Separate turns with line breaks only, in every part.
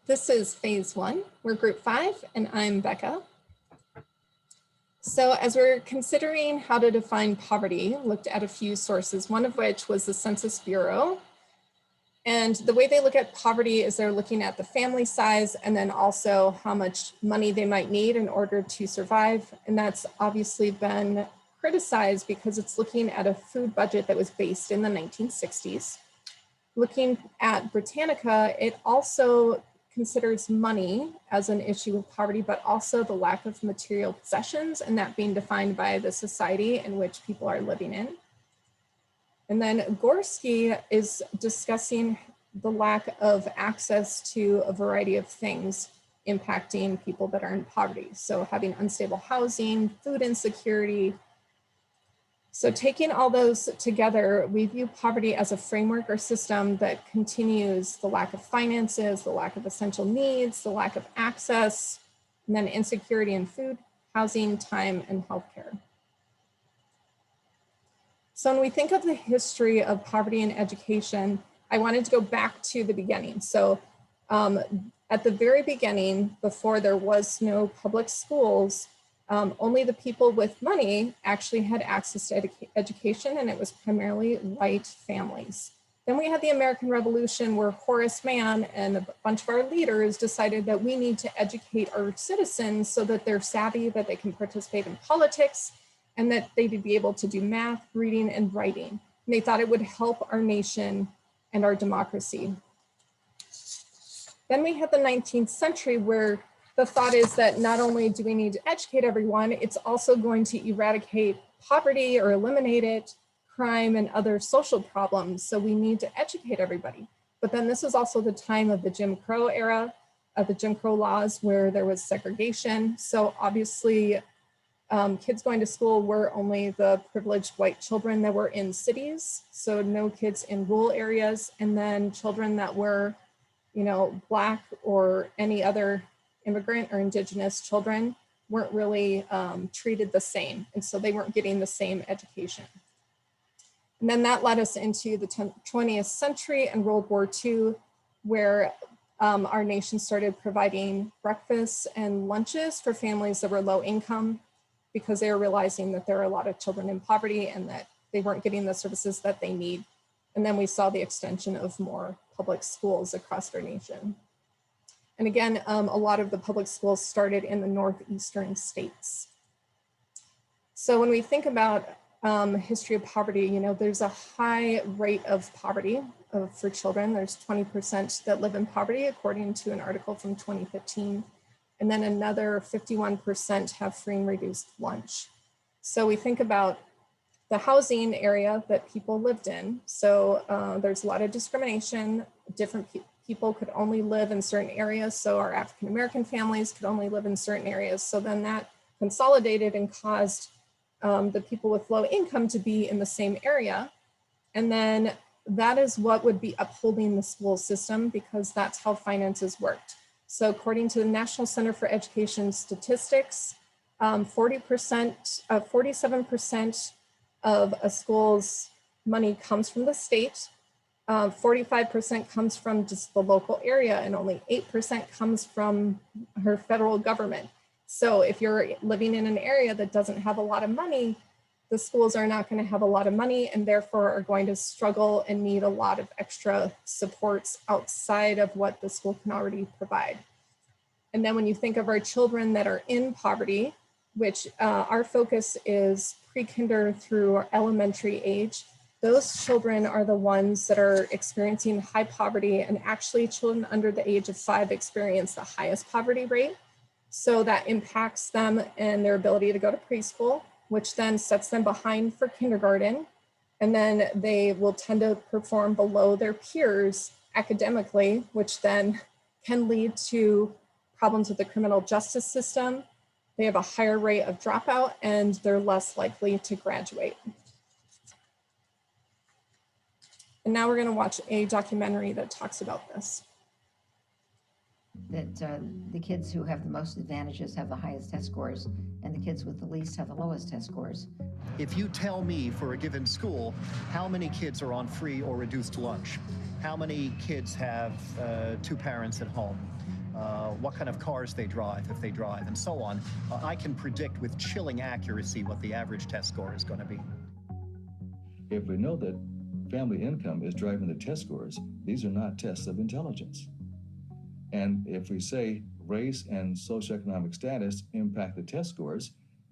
This is phase one. We're group 5 and I'm Becca. So as we're considering how to define poverty, looked at a few sources, one of which was the Census Bureau. And the way they look at poverty is they're looking at the family size and then also how much money they might need in order to survive. And that's obviously been criticized because it's looking at a food budget that was based in the 1960s. Looking at Britannica, it also considers money as an issue of poverty, but also the lack of material possessions, and that being defined by the society in which people are living in. And then Gorski is discussing the lack of access to a variety of things impacting people that are in poverty. So having unstable housing, food insecurity. So taking all those together, we view poverty as a framework or system that continues the lack of finances, the lack of essential needs, the lack of access, and then insecurity in food, housing, time, and healthcare. So when we think of the history of poverty and education, I wanted to go back to the beginning. So at the very beginning, before there was no public schools, only the people with money actually had access to education, and it was primarily white families. Then we had the American Revolution, where Horace Mann and a bunch of our leaders decided that we need to educate our citizens so that they're savvy, that they can participate in politics, and that they would be able to do math, reading, and writing. And they thought it would help our nation and our democracy. Then we had the 19th century, where the thought is that not only do we need to educate everyone, it's also going to eradicate poverty or eliminate it, crime, and other social problems. So we need to educate everybody. But then this is also the time of the Jim Crow era, of the Jim Crow laws, where there was segregation. So obviously, kids going to school were only the privileged white children that were in cities. So no kids in rural areas. And then children that were, Black or any other immigrant or indigenous children weren't really treated the same. And so they weren't getting the same education. And then that led us into the 20th century and World War II, where our nation started providing breakfasts and lunches for families that were low income, because they were realizing that there are a lot of children in poverty and that they weren't getting the services that they need. And then we saw the extension of more public schools across our nation. And again, a lot of the public schools started in the northeastern states. So when we think about history of poverty, there's a high rate of poverty for children. There's 20% that live in poverty, according to an article from 2015. And then another 51% have free and reduced lunch. So we think about the housing area that people lived in. So there's a lot of discrimination. Different people could only live in certain areas. So our African-American families could only live in certain areas. So then that consolidated and caused the people with low income to be in the same area. And then that is what would be upholding the school system, because that's how finances worked. So according to the National Center for Education Statistics, 47% of a school's money comes from the state, 45% comes from just the local area, and only 8% comes from her federal government. So if you're living in an area that doesn't have a lot of money, the schools are not going to have a lot of money, and therefore are going to struggle and need a lot of extra supports outside of what the school can already provide. And then when you think of our children that are in poverty, which our focus is pre-kinder through our elementary age, those children are the ones that are experiencing high poverty, and actually children under the age of 5 experience the highest poverty rate. So that impacts them and their ability to go to preschool, which then sets them behind for kindergarten. And then they will tend to perform below their peers academically, which then can lead to problems with the criminal justice system. They have a higher rate of dropout, and they're less likely to graduate. And now we're going to watch a documentary that talks about this.
That the kids who have the most advantages have the highest test scores, and the kids with the least have the lowest test scores.
If you tell me for a given school how many kids are on free or reduced lunch, how many kids have 2 parents at home, what kind of cars they drive, if they drive, and so on, I can predict with chilling accuracy what the average test score is going to be.
If we know that family income is driving the test scores, these are not tests of intelligence. And if we say race and socioeconomic status impact the test scores,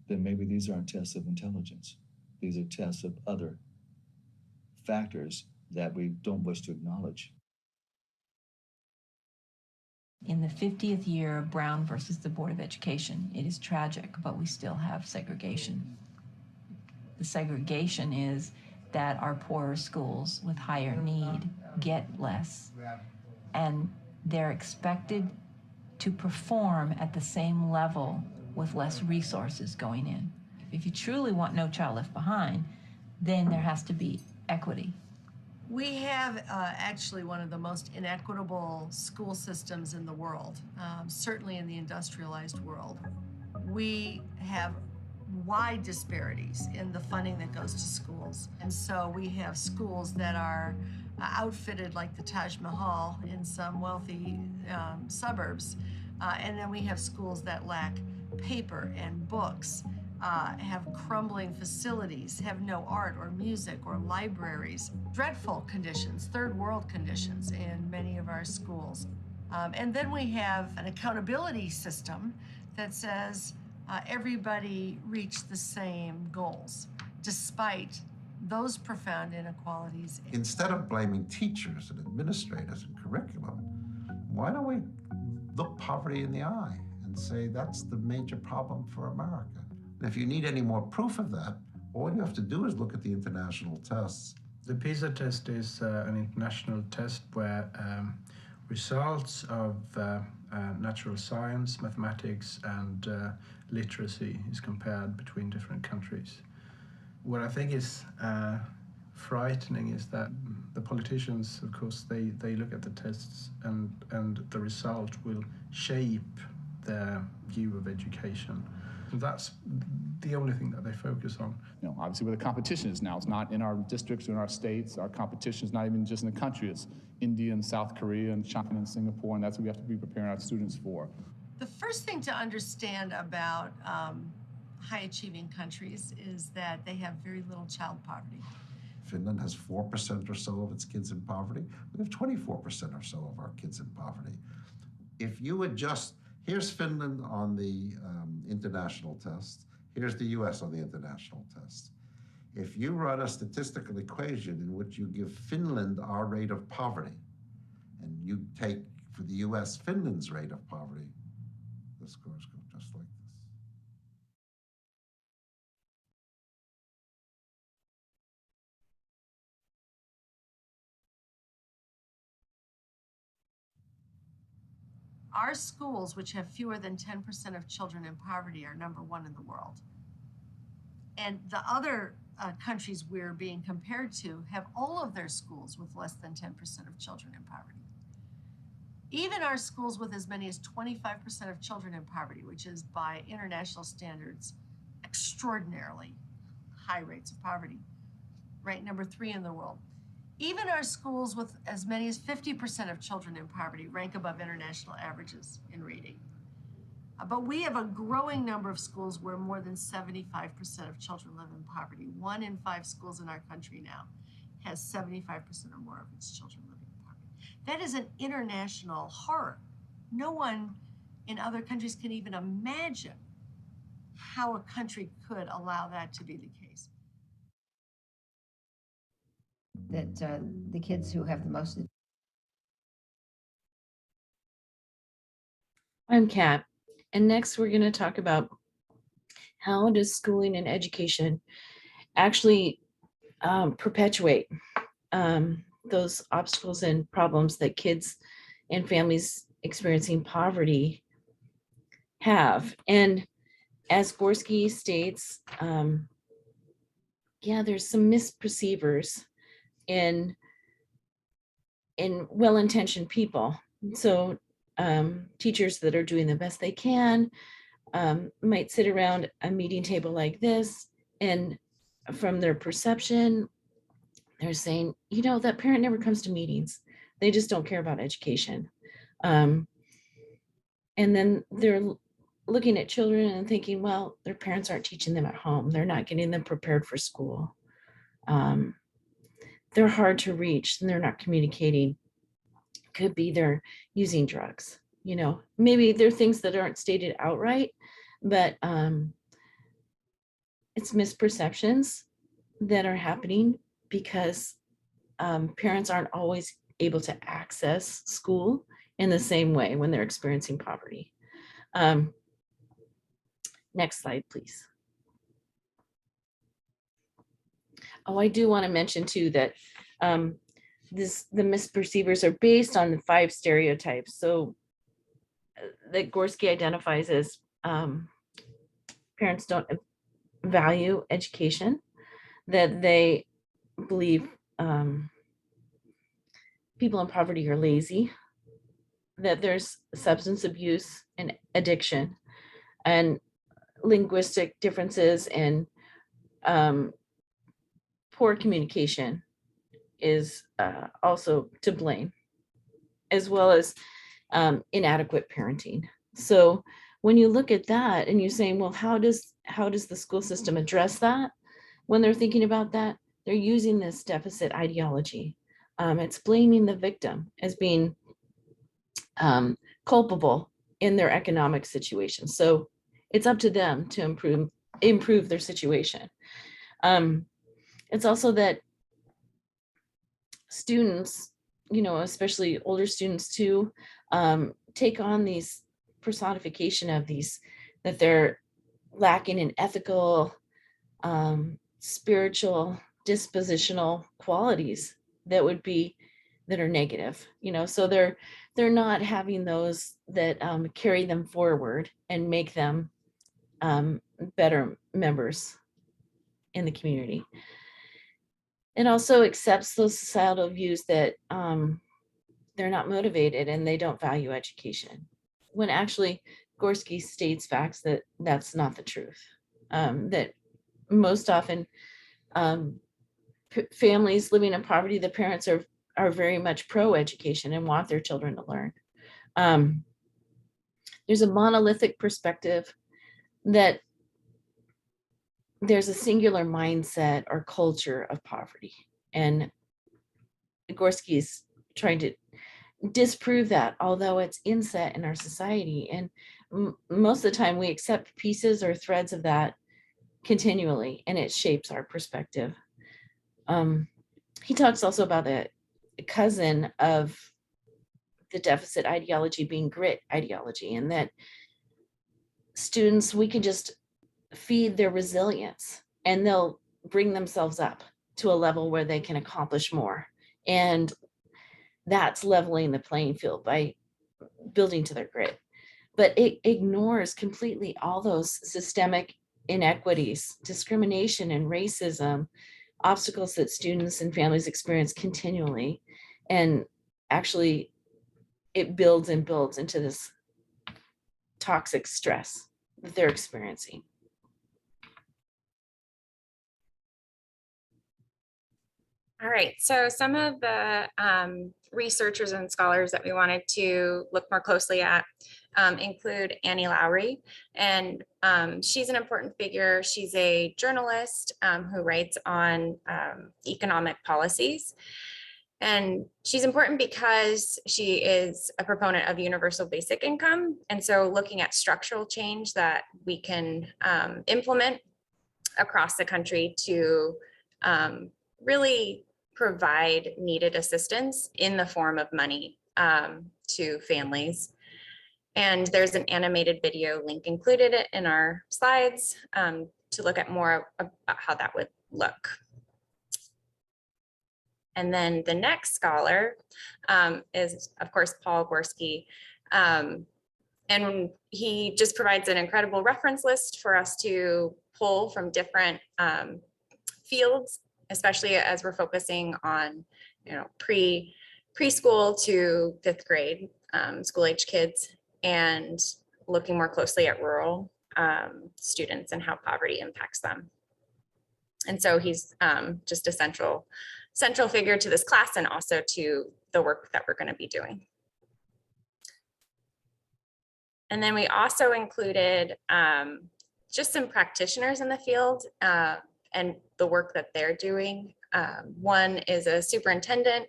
then maybe these aren't tests of intelligence. These are tests of other factors that we don't wish to acknowledge.
In the 50th year of Brown versus the Board of Education, it is tragic, but we still have segregation. The segregation is that our poorer schools with higher need get less, and they're expected to perform at the same level with less resources going in. If you truly want No Child Left Behind, then there has to be equity.
We have actually one of the most inequitable school systems in the world, certainly in the industrialized world. We have wide disparities in the funding that goes to schools. And so we have schools that are outfitted like the Taj Mahal in some wealthy suburbs. And then we have schools that lack paper and books, have crumbling facilities, have no art or music or libraries. Dreadful conditions, third world conditions in many of our schools. And then we have an accountability system that says everybody reach the same goals, despite those profound inequalities.
Instead of blaming teachers and administrators and curriculum, why don't we look poverty in the eye and say that's the major problem for America? And if you need any more proof of that, all you have to do is look at the international tests.
The PISA test is an international test where results of natural science, mathematics, and literacy is compared between different countries. What I think is frightening is that the politicians, of course, they look at the tests and the result will shape their view of education. And that's the only thing that they focus on.
You know, obviously where the competition is now, it's not in our districts or in our states. Our competition is not even just in the country. It's India and South Korea and China and Singapore, and that's what we have to be preparing our students for.
The first thing to understand about high-achieving countries is that they have very little child poverty.
Finland has 4% or so of its kids in poverty. We have 24% or so of our kids in poverty. If you adjust, here's Finland on the international test. Here's the US on the international test. If you run a statistical equation in which you give Finland our rate of poverty, and you take for the US Finland's rate of poverty, the scores go just like this.
Our schools, which have fewer than 10% of children in poverty, are #1 in the world. And the other countries we're being compared to have all of their schools with less than 10% of children in poverty. Even our schools with as many as 25% of children in poverty, which is by international standards, extraordinarily high rates of poverty, ranked #3 in the world. Even our schools with as many as 50% of children in poverty rank above international averages in reading. But we have a growing number of schools where more than 75% of children live in poverty. 1 in 5 schools in our country now has 75% or more of its children living in poverty. That is an international horror. No one in other countries can even imagine how a country could allow that to be the case.
That the kids who have the most.
I'm Kat, and next we're going to talk about how does schooling and education actually perpetuate those obstacles and problems that kids and families experiencing poverty have. And as Gorski states, yeah, there's some misperceivers in well-intentioned people. So teachers that are doing the best they can might sit around a meeting table like this, and from their perception, they're saying, you know, that parent never comes to meetings. They just don't care about education. And then they're looking at children and thinking, well, their parents aren't teaching them at home. They're not getting them prepared for school. They're hard to reach and they're not communicating. Could be they're using drugs. You know, maybe there are things that aren't stated outright, but it's misperceptions that are happening because parents aren't always able to access school in the same way when they're experiencing poverty. Next slide, please. Oh, I do want to mention too that the misperceivers are based on the 5 stereotypes. So that Gorski identifies as parents don't value education, that they believe people in poverty are lazy, that there's substance abuse and addiction, and linguistic differences and poor communication is also to blame, as well as inadequate parenting. So when you look at that and you're saying, well, how does the school system address that? When they're thinking about that, they're using this deficit ideology. It's blaming the victim as being culpable in their economic situation. So it's up to them to improve their situation. It's also that students, you know, especially older students too, take on these personification of these, that they're lacking in ethical, spiritual, dispositional qualities that are negative, you know, so they're not having those that carry them forward and make them better members in the community. It also accepts those societal views that they're not motivated and they don't value education, when actually Gorski states facts that that's not the truth. That most often families living in poverty, the parents are very much pro-education and want their children to learn. There's a monolithic perspective that there's a singular mindset or culture of poverty. And Gorski is trying to disprove that, although it's inset in our society. And most of the time we accept pieces or threads of that continually, and it shapes our perspective. He talks also about the cousin of the deficit ideology being grit ideology, and that students, we can just feed their resilience and they'll bring themselves up to a level where they can accomplish more. And that's leveling the playing field by building to their grit. But it ignores completely all those systemic inequities, discrimination and racism, obstacles that students and families experience continually. And actually it builds and builds into this toxic stress that they're experiencing.
All right, so some of the researchers and scholars that we wanted to look more closely at include Annie Lowry, and she's an important figure. She's a journalist who writes on economic policies. And she's important because she is a proponent of universal basic income. And so looking at structural change that we can implement across the country to really provide needed assistance in the form of money to families. And there's an animated video link included in our slides to look at more about how that would look. And then the next scholar is, of course, Paul Gorski. And he just provides an incredible reference list for us to pull from different fields, especially as we're focusing on, you know, preschool to 5th grade school age kids, and looking more closely at rural students and how poverty impacts them. And so he's just a central figure to this class and also to the work that we're going to be doing. And then we also included just some practitioners in the field and the work that they're doing. One is a superintendent,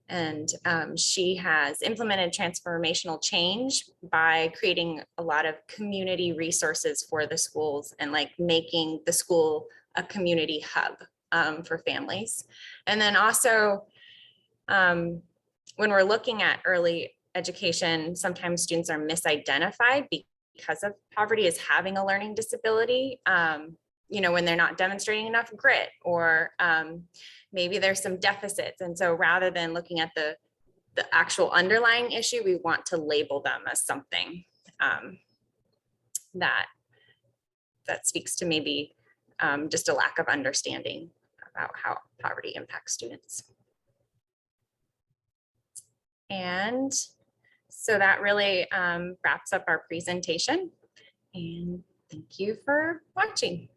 and she has implemented transformational change by creating a lot of community resources for the schools and like making the school a community hub for families. And then also, when we're looking at early education, sometimes students are misidentified because of poverty as having a learning disability. You know, when they're not demonstrating enough grit, or maybe there's some deficits. And so rather than looking at the actual underlying issue, we want to label them as something that speaks to maybe just a lack of understanding about how poverty impacts students. And so that really wraps up our presentation. And thank you for watching.